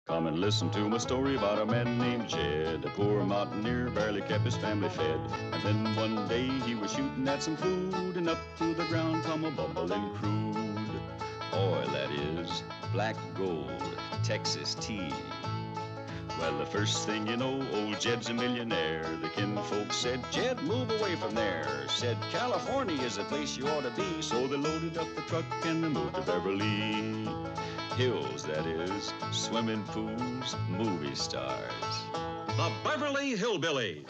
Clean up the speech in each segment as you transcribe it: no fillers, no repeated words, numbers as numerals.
Come and listen to my story about a man named Jed. A poor mountaineer barely kept his family fed. And then one day he was shooting at some food, and up to the ground come a bubbling crude oil, that is, black gold, Texas tea. Well, the first thing you know, old Jed's a millionaire. The kinfolk said, Jed, move away from there. Said, California is the place you ought to be. So they loaded up the truck and they moved to Beverly Hills, that is, swimming pools, movie stars. The Beverly Hillbillies.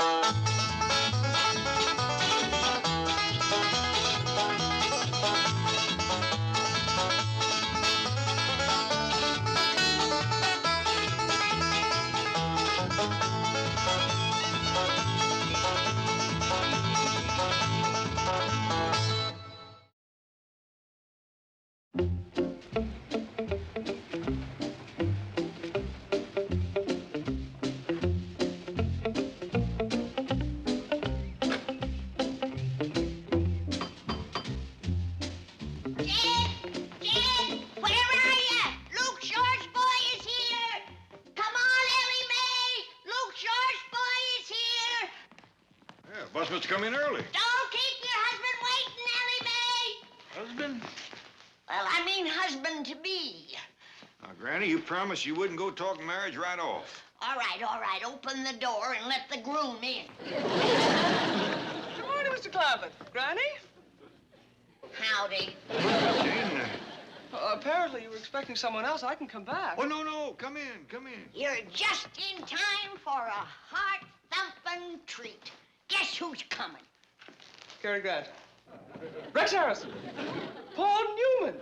Busman's come in early. Don't keep your husband waiting, Ellie Mae. Husband? Well, I mean husband-to-be. Now, Granny, you promised you wouldn't go talking marriage right off. All right. Open the door and let the groom in. Good morning, Mr. Clampett. Granny? Howdy. Jane, Apparently you were expecting someone else. I can come back. oh, no. Come in. You're just in time for a heart-thumping treat. Guess who's coming? Cary Grant. Rex Harrison. Paul Newman.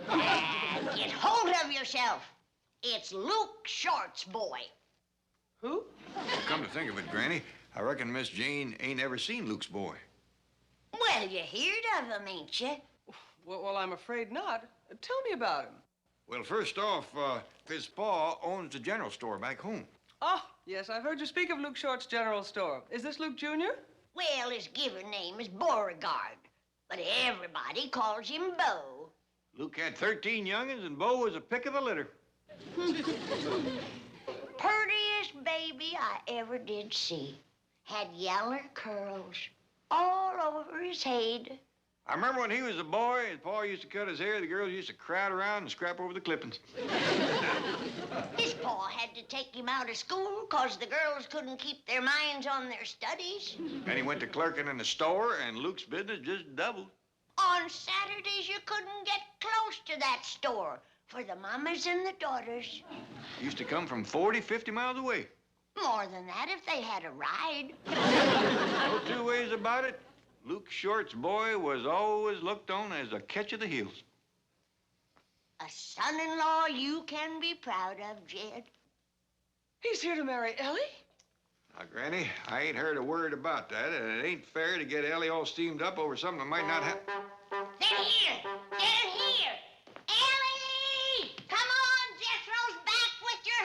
Get hold of yourself. It's Luke Short's boy. Who? Come to think of it, Granny, I reckon Miss Jane ain't ever seen Luke's boy. Well, you heard of him, ain't you? Well, I'm afraid not. Tell me about him. Well, first off, his pa owns the general store back home. Oh, yes, I've heard you speak of Luke Short's General Store. Is this Luke Jr.? Well, his given name is Beauregard, but everybody calls him Bo. Luke had 13 youngins, and Bo was a pick of the litter. Purtiest baby I ever did see. Had yaller curls all over his head. I remember when he was a boy, his pa used to cut his hair, the girls used to crowd around and scrap over the clippings. His pa had to take him out of school 'cause the girls couldn't keep their minds on their studies. And he went to clerking in the store, and Luke's business just doubled. On Saturdays, you couldn't get close to that store for the mamas and the daughters. Used to come from 40, 50 miles away. More than that if they had a ride. No two ways about it. Luke Short's boy was always looked on as a catch of the heels. A son-in-law you can be proud of, Jed. He's here to marry Ellie? Now, Granny, I ain't heard a word about that, and it ain't fair to get Ellie all steamed up over something that might not happen. They're here! They're here! Ellie! Come on, Jethro's back with your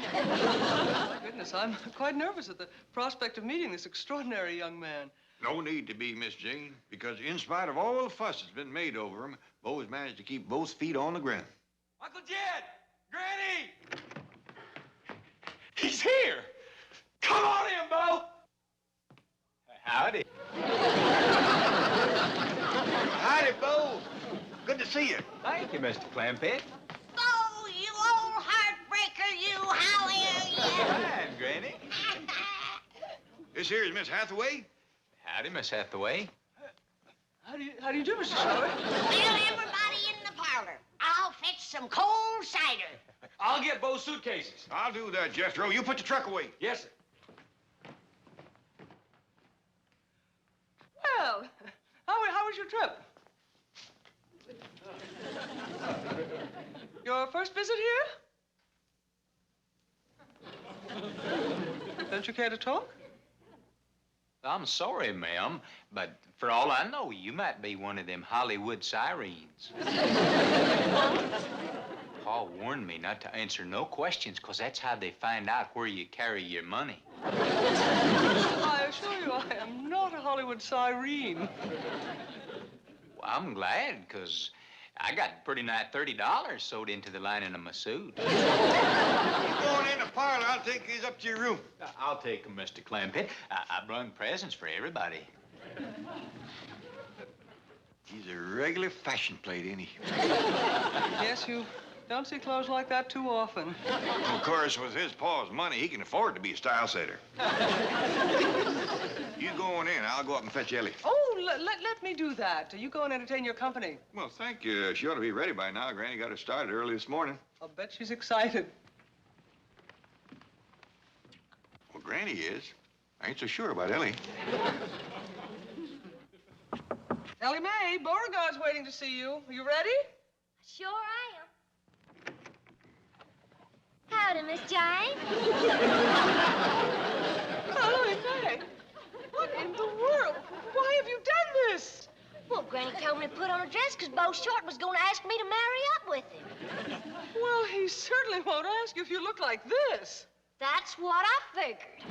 husband! My goodness, I'm quite nervous at the prospect of meeting this extraordinary young man. No need to be, Miss Jane, because in spite of all the fuss that's been made over him, Bo's managed to keep both feet on the ground. Uncle Jed! Granny! He's here! Come on in, Bo! Howdy. Howdy, Bo. Good to see you. Thank you, Mr. Clampett. Oh, you old heartbreaker, you! How are you? Fine, Granny. This here is Miss Hathaway. Howdy, Miss Hathaway. How do you do, Mr. Short? Well, everybody in the parlor. I'll fetch some cold cider. I'll get Bo's suitcases. I'll do that, Jethro. You put the truck away. Yes, sir. Well, how was your trip? Your first visit here? Don't you care to talk? I'm sorry, ma'am, but for all I know, you might be one of them Hollywood sirens. Paul warned me not to answer no questions, 'cause that's how they find out where you carry your money. I assure you, I am not a Hollywood siren. Well, I'm glad, 'cause I got pretty nigh $30 sewed into the lining of my suit. You going I'll take these up to your room. I'll take them, Mr. Clampett. I brung presents for everybody. He's a regular fashion plate, ain't he? Yes, you don't see clothes like that too often. Of course, with his pa's money, he can afford to be a style setter. You go on in. I'll go up and fetch Ellie. Oh, let me do that. You go and entertain your company. Well, thank you. She ought to be ready by now. Granny got her started early this morning. I'll bet she's excited. Well, Granny is. I ain't so sure about Ellie. Ellie Mae, Beauregard's waiting to see you. Are you ready? Sure I am. Howdy, Miss Jane. Ellie Mae, what in the world? Why have you done this? Well, Granny told me to put on a dress because Bo Short was going to ask me to marry up with him. Well, he certainly won't ask you if you look like this. That's what I figured.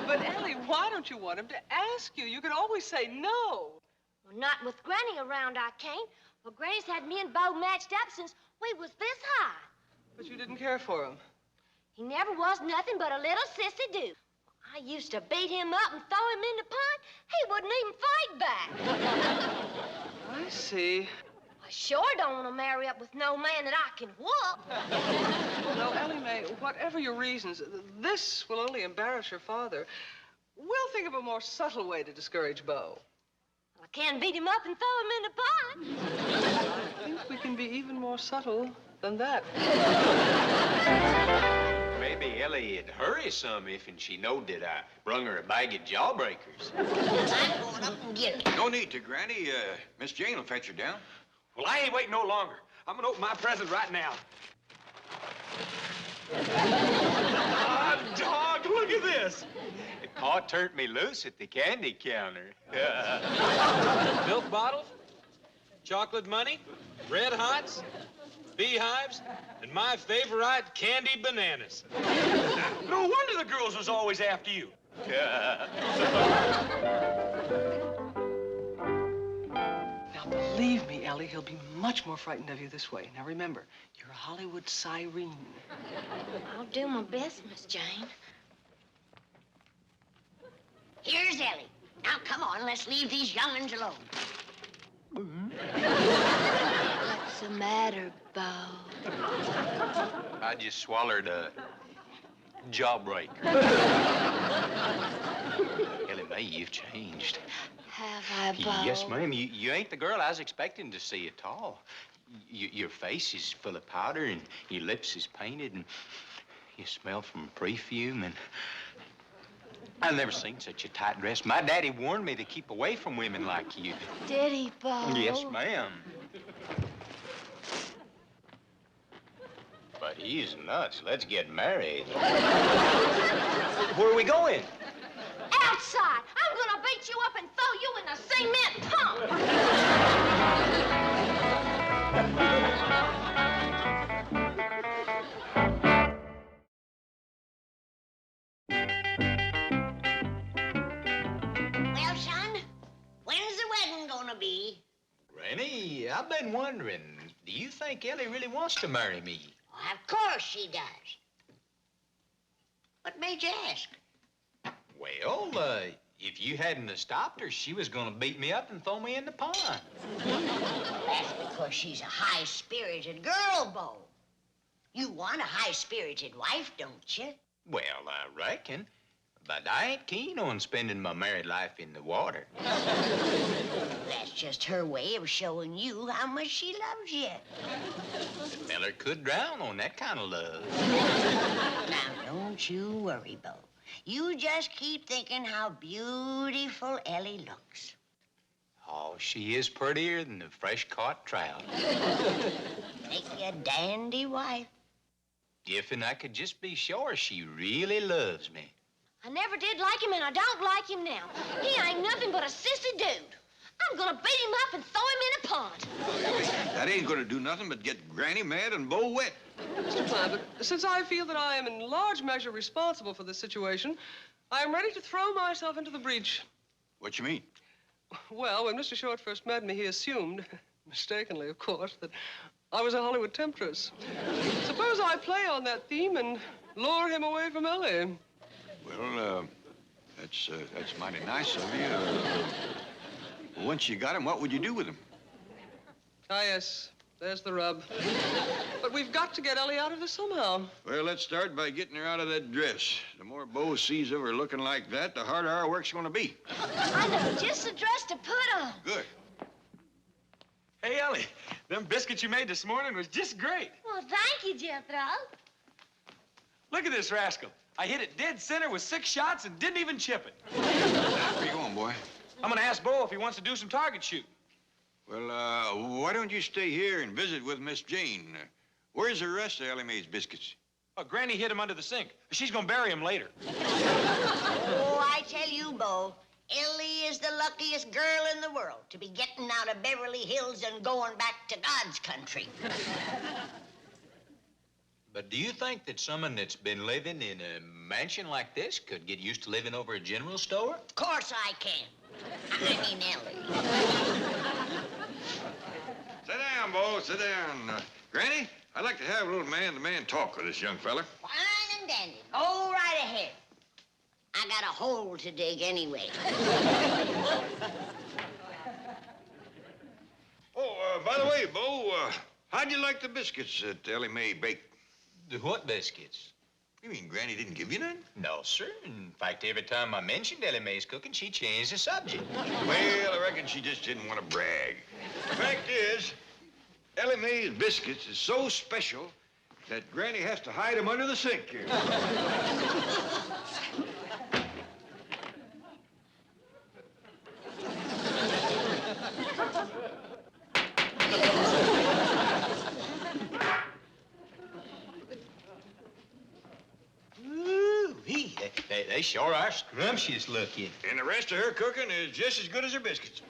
But, Ellie, why don't you want him to ask you? You can always say no. Well, not with Granny around, I can't. Well, Granny's had me and Bo matched up since we was this high. But you didn't care for him. He never was nothing but a little sissy dude. I used to beat him up and throw him in the pond. He wouldn't even fight back. I see. I sure don't want to marry up with no man that I can whoop. No, Ellie Mae, whatever your reasons, this will only embarrass your father. We'll think of a more subtle way to discourage Bo. I can't beat him up and throw him in the pond. I think we can be even more subtle than that. Maybe Ellie'd hurry some if she knowed that I brung her a bag of jawbreakers. I'm going up and get him. No need to, Granny. Miss Jane will fetch her down. Well, I ain't waiting no longer. I'm gonna open my present right now. Ah, dog, look at this. Pa turned me loose at the candy counter. Milk bottles, chocolate money, red hots, beehives, and my favorite candy bananas. No wonder the girls was always after you. Now, believe me, Ellie, he'll be much more frightened of you this way. Now, remember, you're a Hollywood siren. I'll do my best, Miss Jane. Here's Ellie. Now, come on, let's leave these young'uns alone. What's the matter, Bo? I just swallowed a jawbreaker. Ellie Mae, you've changed. Have I, Bo? Yes, ma'am. You ain't the girl I was expecting to see at all. Your face is full of powder, and your lips is painted, and you smell from perfume, and I've never seen such a tight dress. My daddy warned me to keep away from women like you. Did he, Bo? Yes, ma'am. But he's nuts. Let's get married. Where are we going? Outside! I'm gonna beat you up and throw you in the cement pump! Well, son, when's the wedding gonna be? Granny, I've been wondering, do you think Ellie really wants to marry me? Oh, of course she does. What made you ask? Well, if you hadn't have stopped her, she was gonna beat me up and throw me in the pond. That's because she's a high-spirited girl, Bo. You want a high-spirited wife, don't you? Well, I reckon. But I ain't keen on spending my married life in the water. That's just her way of showing you how much she loves you. The feller could drown on that kind of love. Now, don't you worry, Bo. You just keep thinking how beautiful Ellie looks. Oh, she is prettier than the fresh-caught trout. Make you a dandy wife. If and I could just be sure she really loves me. I never did like him, and I don't like him now. He ain't nothing but a sissy dude. I'm gonna beat him up and throw him in a pond. That ain't gonna do nothing but get Granny mad and Bo wet. Mr. Clampett, since I feel that I am in large measure responsible for this situation, I am ready to throw myself into the breach. What you mean? Well, when Mr. Short first met me, he assumed, mistakenly, of course, that I was a Hollywood temptress. Suppose I play on that theme and lure him away from Ellie. Well, that's mighty nice of you. Once you got him, what would you do with him? Ah, yes. There's the rub. But we've got to get Ellie out of this somehow. Well, let's start by getting her out of that dress. The more Bo sees of her looking like that, the harder our work's gonna be. I know just the dress to put on. Good. Hey, Ellie, them biscuits you made this morning was just great. Well, thank you, Jethro. Look at this rascal. I hit it dead center with 6 shots and didn't even chip it. Where you going, boy? I'm gonna ask Bo if he wants to do some target shooting. Well, why don't you stay here and visit with Miss Jane? Where's the rest of Ellie Mae's biscuits? Oh, Granny hid him under the sink. She's gonna bury him later. Oh, I tell you, Bo, Ellie is the luckiest girl in the world to be getting out of Beverly Hills and going back to God's country. But do you think that someone that's been living in a mansion like this could get used to living over a general store? Of course I can. I mean Ellie. Sit down, Bo, sit down. Granny, I'd like to have a little man-to-man talk with this young fella. Fine and dandy. Go right ahead. I got a hole to dig anyway. Oh, by the way, Bo, how'd you like the biscuits that Ellie Mae baked? The what biscuits? You mean Granny didn't give you none? No, sir. In fact, every time I mentioned Ellie Mae's cooking, she changed the subject. Well, I reckon she just didn't want to brag. The fact is, Ellie Mae's biscuits is so special that Granny has to hide them under the sink here. Ooh-wee, they sure are scrumptious looking. And the rest of her cooking is just as good as her biscuits.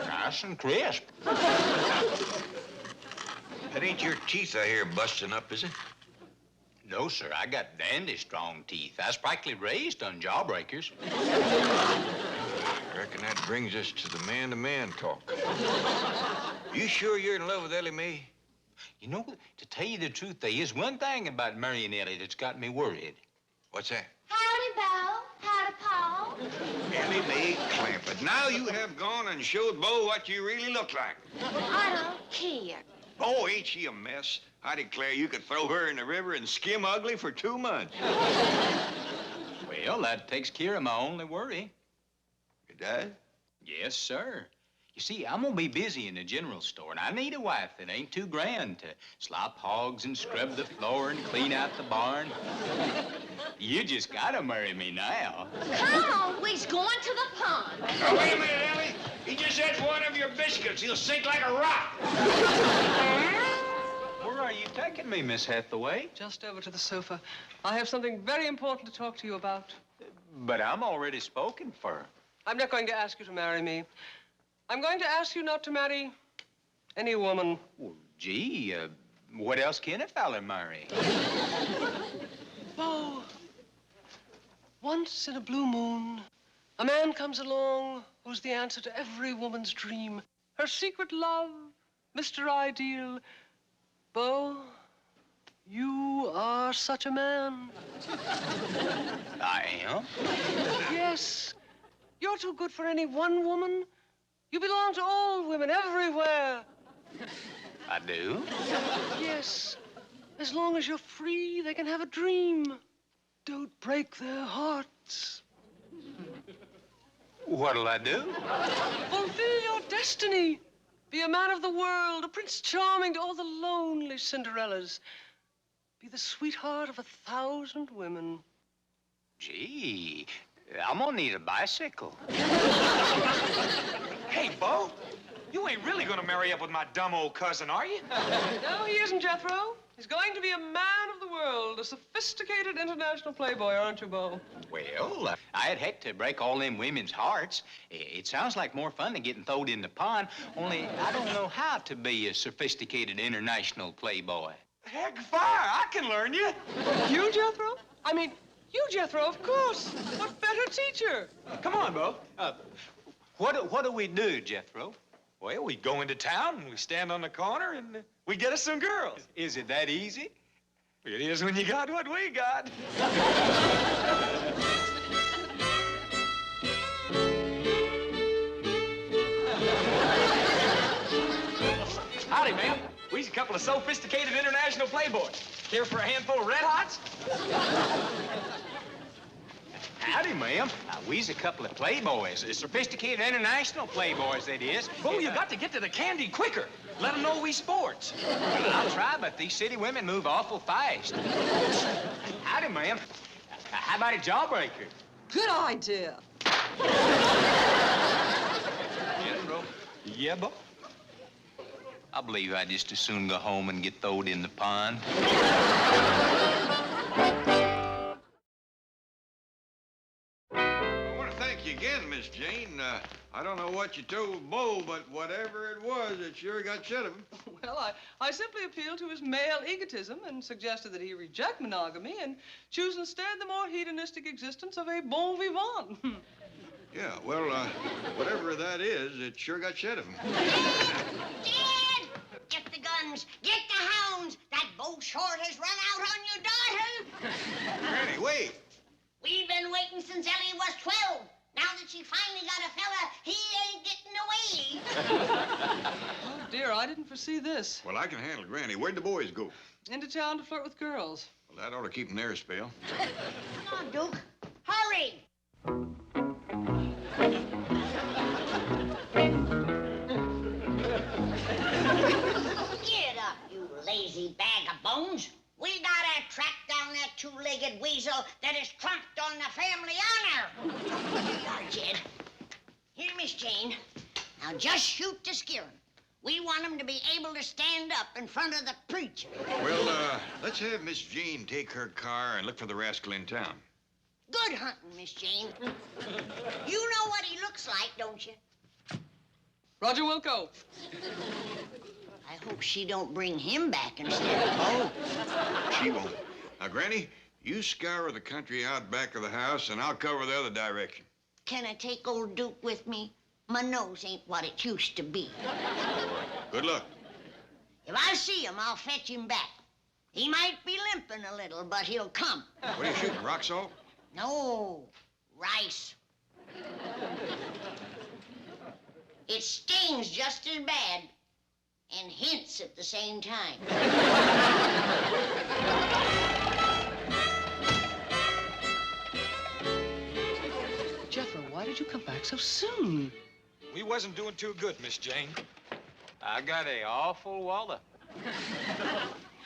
Nice and crisp. That ain't your teeth I hear busting up, is it? No, sir, I got dandy strong teeth. I was practically raised on jawbreakers. I reckon that brings us to the man-to-man talk. You sure you're in love with Ellie Mae? You know, to tell you the truth, there is one thing about marrying Ellie that's got me worried. What's that? Howdy, Bo. Howdy, Paul. Ellie Mae Clampett. Now you have gone and showed Bo what you really look like. I don't care. Oh, ain't she a mess? I declare you could throw her in the river and skim ugly for 2 months. Well, that takes care of my only worry. It does? Yes, sir. You see, I'm gonna be busy in the general store, and I need a wife that ain't too grand to slop hogs and scrub the floor and clean out the barn. You just gotta marry me now. Come on, we's going to the pond. Now, wait a minute, Ellie. He just ate one of your biscuits. He'll sink like a rock. Where are you taking me, Miss Hathaway? Just over to the sofa. I have something very important to talk to you about. But I'm already spoken for. I'm not going to ask you to marry me. I'm going to ask you not to marry any woman. Well, gee, what else can a fella marry? Bo, once in a blue moon, a man comes along who's the answer to every woman's dream. Her secret love, Mr. Ideal. Bo, you are such a man. I am? Yes. You're too good for any one woman. You belong to all women everywhere. I do? Yes. As long as you're free, they can have a dream. Don't break their hearts. What'll I do? Fulfill your destiny. Be a man of the world, a Prince Charming to all the lonely Cinderellas. Be the sweetheart of 1,000 women. Gee, I'm gonna need a bicycle. Hey, Bo, you ain't really gonna marry up with my dumb old cousin, are you? No, he isn't, Jethro. He's going to be a man of the world, a sophisticated international playboy, aren't you, Bo? Well, I'd hate to break all them women's hearts. It sounds like more fun than getting thrown in the pond, only I don't know how to be a sophisticated international playboy. Heck, fire, I can learn you. You, Jethro? I mean, You, Jethro, of course. What better teacher? Come on, Bo. What do we do, Jethro? Well, we go into town and we stand on the corner and we get us some girls. Is it that easy? It is when you got what we got. Howdy, ma'am. We's a couple of sophisticated international playboys. Care for a handful of red hots? Howdy, ma'am. We's a couple of playboys, sophisticated international playboys, that is. Oh, you got to get to the candy quicker. Let them know we sports. I'll try, but these city women move awful fast. Howdy, ma'am. How about a jawbreaker? Good idea. Jethro? Yeah, Bo? I believe I'd just as soon go home and get throwed in the pond. I want to thank you again, Miss Jane. I don't know what you told Bo, but whatever it was, it sure got shut of him. Well, I simply appealed to his male egotism and suggested that he reject monogamy and choose instead the more hedonistic existence of a bon vivant. Yeah, well, whatever that is, it sure got shut of him. Dad! Get the guns! Get the hounds! That Bo Short has run out on your daughter! Granny, wait. We've been waiting since Ellie was 12. Now that she finally got a fella, he ain't getting away. Oh, dear, I didn't foresee this. Well, I can handle Granny. Where'd the boys go? Into town to flirt with girls. Well, that ought to keep them there a spell. Come on, Duke. Hurry! Get up, you lazy bag of bones. We gotta track down that two-legged weasel that has trumped on the family honor. Here you are, Jed. Here, Miss Jane. Now just shoot to scare him. We want him to be able to stand up in front of the preacher. Well, let's have Miss Jane take her car and look for the rascal in town. Good hunting, Miss Jane. You know what he looks like, don't you? Roger Wilco. I hope she don't bring him back instead of Bo. She won't. Now, Granny, you scour the country out back of the house, and I'll cover the other direction. Can I take old Duke with me? My nose ain't what it used to be. Good luck. If I see him, I'll fetch him back. He might be limping a little, but he'll come. What are you shooting, rock salt? No, rice. It stings just as bad and hints at the same time. Jethro, why did you come back so soon? We wasn't doing too good, Miss Jane. I got a awful wallop.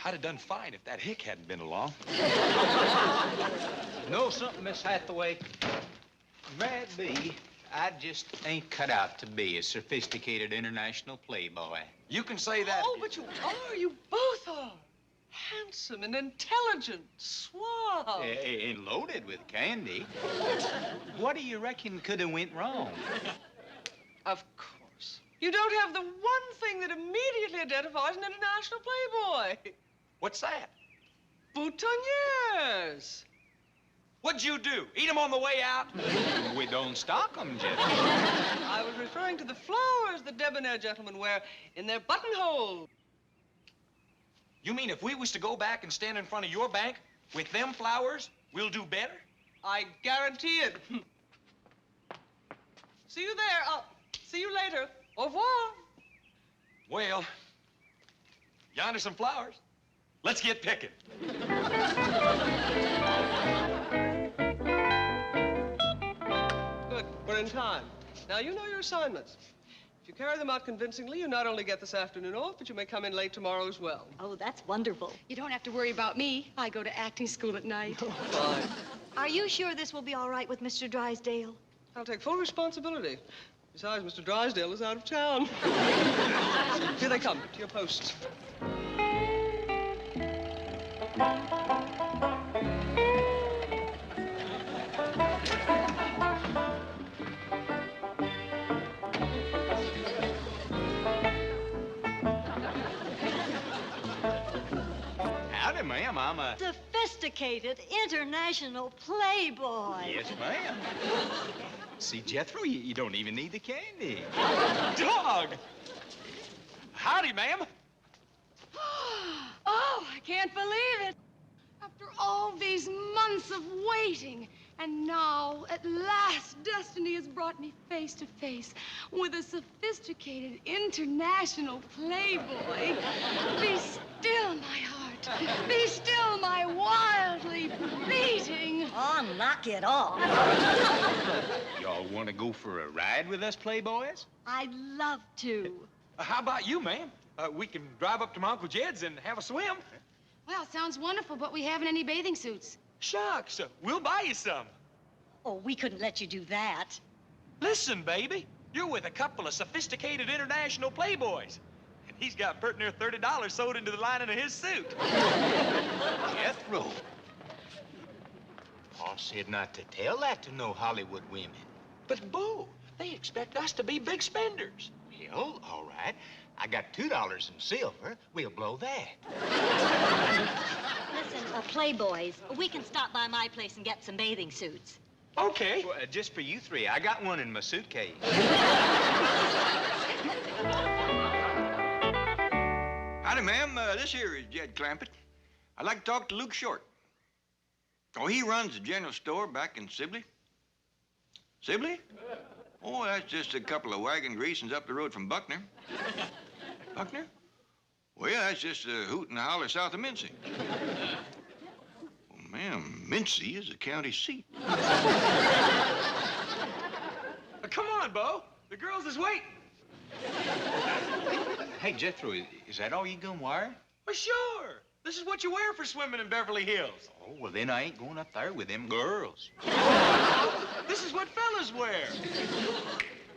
I'd have done fine if that hick hadn't been along. Know something, Miss Hathaway? May it be, I just ain't cut out to be a sophisticated international playboy. You can say that. Oh, but you are. You both are. Handsome and intelligent, suave. And loaded with candy. What do you reckon could have went wrong? Of course. You don't have the one thing that immediately identifies an international playboy. What's that? Boutonnieres. What'd you do? Eat 'em on the way out? We don't stock 'em, Jethro. I was referring to the flowers the debonair gentlemen wear in their buttonhole. You mean if we was to go back and stand in front of your bank with them flowers, we'll do better? I guarantee it. See you there. I'll see you later. Au revoir. Well, yonder some flowers. Let's get picking. Good. We're in time. Now, you know your assignments. If you carry them out convincingly, you not only get this afternoon off, but you may come in late tomorrow as well. Oh, that's wonderful. You don't have to worry about me. I go to acting school at night. Fine. Are you sure this will be all right with Mr. Drysdale? I'll take full responsibility. Besides, Mr. Drysdale is out of town. Here they come, to your posts. Howdy, ma'am. I'm a... Sophisticated sophisticated international playboy. Yes, ma'am. See, Jethro, you don't even need the candy. Dog! Howdy, ma'am. Oh, I can't believe it. After all these months of waiting, and now, at last, destiny has brought me face to face with a sophisticated international playboy. Be still, my heart. Be still, my wildly beating. Oh, knock it off. Y'all want to go for a ride with us, playboys? I'd love to. How about you, ma'am? We can drive up to my Uncle Jed's and have a swim. Well, it sounds wonderful, but we haven't any bathing suits. Shucks, we'll buy you some. Oh, we couldn't let you do that. Listen, baby, you're with a couple of sophisticated international playboys. And he's got pert near $30 sewed into the lining of his suit. Jethro. Pa said not to tell that to no Hollywood women. But, Bo, they expect us to be big spenders. Well, all right. I got $2 in silver. We'll blow that. Listen, playboys, we can stop by my place and get some bathing suits. Okay. Well, just for you three. I got one in my suitcase. Howdy, ma'am. This here is Jed Clampett. I'd like to talk to Luke Short. Oh, he runs the general store back in Sibley. Sibley? Oh, that's just a couple of wagon greasings up the road from Buckner. Buckner? Well, yeah, that's just a hoot and a holler south of Mincy. Well, ma'am, Mincy is the county seat. Come on, Bo. The girls is waiting. Hey, Jethro, is that all you gonna wear? Well, sure. This is what you wear for swimming in Beverly Hills. Oh, well, then I ain't going up there with them girls. This is what fellas wear.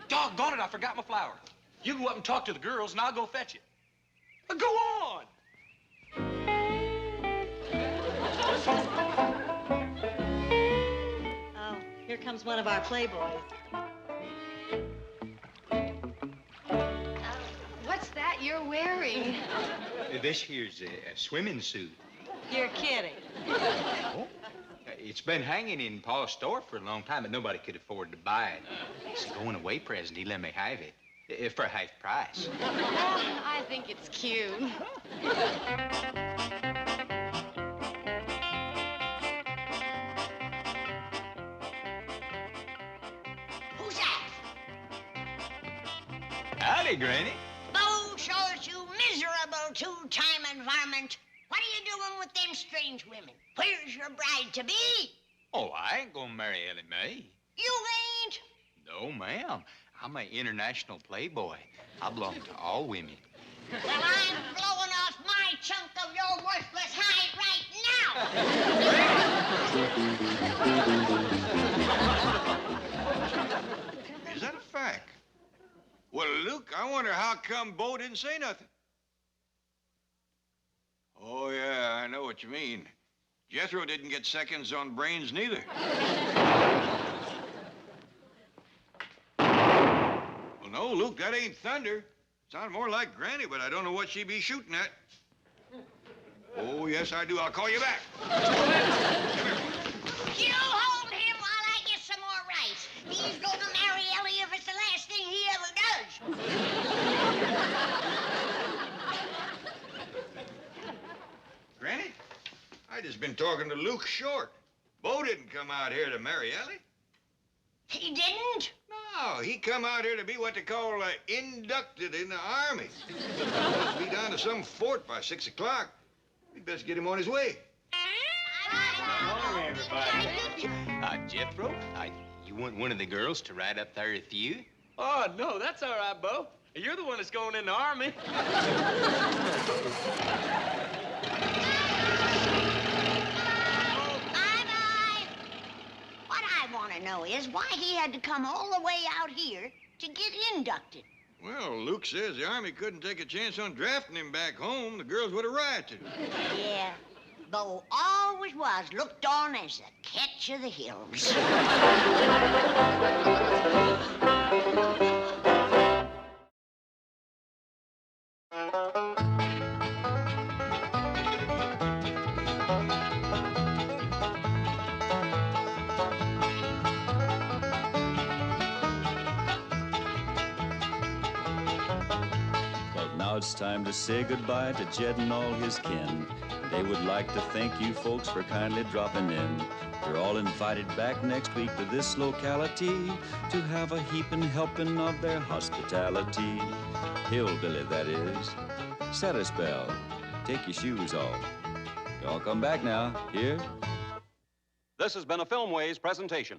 Doggone it, I forgot my flower. You go up and talk to the girls, and I'll go fetch it. Go on! Oh, here comes one of our playboys. What's that you're wearing? This here's a swimming suit. You're kidding. Oh? It's been hanging in Pa's store for a long time, but nobody could afford to buy it. It's a going-away present. He let me have it. For half price. I think it's cute. Who's that? Howdy, Granny. Bo shows you miserable two-time environment. What are you doing with them strange women? Where's your bride-to-be? Oh, I ain't gonna marry Ellie Mae. You ain't? No, ma'am. I'm an international playboy. I belong to all women. Well, I'm blowing off my chunk of your worthless hide right now. Is that a fact? Well, Luke, I wonder how come Bo didn't say nothing. Oh, yeah, I know what you mean. Jethro didn't get seconds on brains neither. Well, no, Luke, that ain't thunder. Sounds more like Granny, but I don't know what she be shooting at. Oh, yes, I do. I'll call you back. You hold him while I get some more rice. He's gonna marry Ellie if it's the last thing he ever does. Granny, I just been talking to Luke Short. Bo didn't come out here to marry Ellie. He didn't? No, he come out here to be what they call inducted in the Army. He'll be down to some fort by 6 o'clock. We'd best get him on his way. Hello, everybody. Jethro, you want one of the girls to ride up there with you? Oh, no, that's all right, Bo. You're the one that's going in the Army. Bye-bye. What I want to know is why he had to come all the way out here to get inducted. Well, Luke says the Army couldn't take a chance on drafting him back home. The girls would have rioted. Yeah. Bo always was looked on as the catch of the hills. it's time to say goodbye to Jed and all his kin. They would like to thank you folks for kindly dropping in. You're all invited back next week to this locality to have a heaping helping of their hospitality. Hillbilly, that is. Set a spell. Take your shoes off. Y'all come back now. Here? This has been a Filmways presentation.